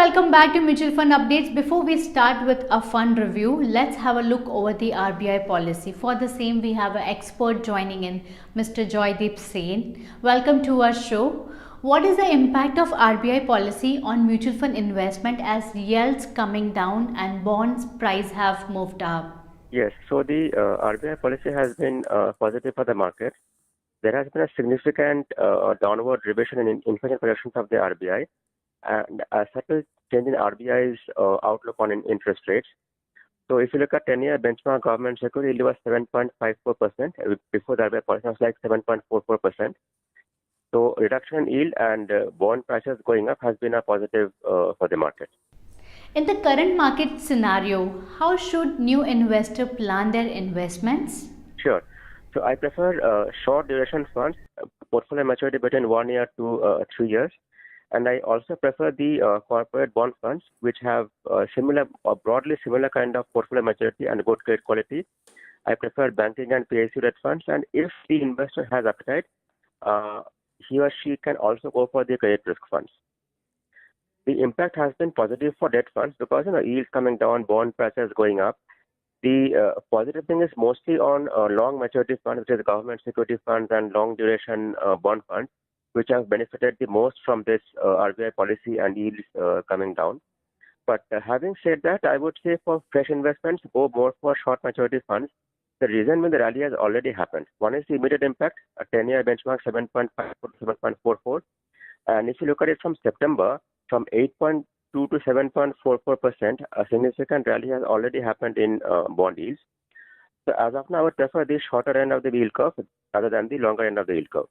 welcome back to Mutual Fund Updates. Before we start with a fund review, let's have a look over the RBI policy. For the same, we have an expert joining in, Mr. Joydeep Sen. Welcome to our show. What is the impact of RBI policy on mutual fund investment as yields coming down and bonds price have moved up? Yes, so the RBI policy has been positive for the market. There has been a significant downward revision in inflation projections of the RBI and a subtle change in RBI's outlook on interest rates. So if you look at 10-year benchmark government security yield was 7.54%. Before the RBI policy was like 7.44%. So reduction in yield and bond prices going up has been a positive for the market. In the current market scenario, how should new investor plan their investments? Sure. So I prefer short duration funds, portfolio maturity between 1 year to 3 years. And I also prefer the corporate bond funds, which have similar or broadly similar kind of portfolio maturity and good credit quality. I prefer banking and PSU debt funds. And if the investor has appetite, he or she can also go for the credit risk funds. The impact has been positive for debt funds because yields coming down, bond prices going up. The positive thing is mostly on long maturity funds, which is government security funds and long duration bond funds, which have benefited the most from this RBI policy and yields coming down. But having said that, I would say for fresh investments, go more for short maturity funds. The reason when the rally has already happened. One is the immediate impact, a 10-year benchmark 7.54 to 7.44. And if you look at it from September, from 8.2 to 7.44%, a significant rally has already happened in bond yields. So as of now, I would prefer the shorter end of the yield curve rather than the longer end of the yield curve.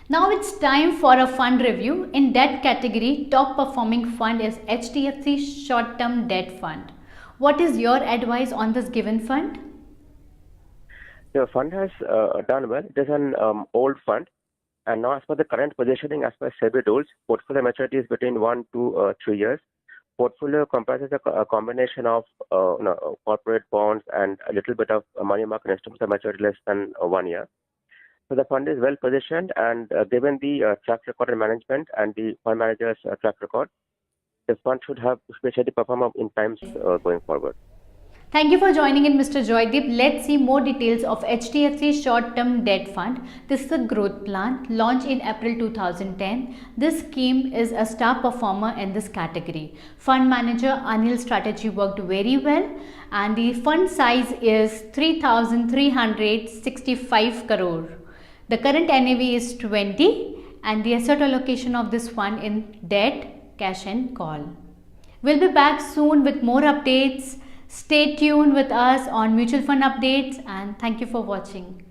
Now it's time for a fund review. In debt category, top performing fund is HDFC Short Term Debt Fund. What is your advice on this given fund? The fund has done well. It is an old fund. And now as per the current positioning, as per SEBI rules, portfolio maturity is between 1 to 3 years. Portfolio comprises a combination of corporate bonds and a little bit of money market instruments that mature less than 1 year. So the fund is well positioned, and given the track record in management and the fund manager's track record, the fund should especially perform in times going forward. Thank you for joining in, Mr. Joydeep. Let's see more details of HDFC Short Term Debt Fund. This is a growth plan launched in April 2010. This scheme is a star performer in this category. Fund manager Anil's strategy worked very well, and the fund size is 3,365 crore. The current NAV is 20 and the asset allocation of this fund in debt, cash and call. We'll be back soon with more updates. Stay tuned with us on Mutual Fund Updates and thank you for watching.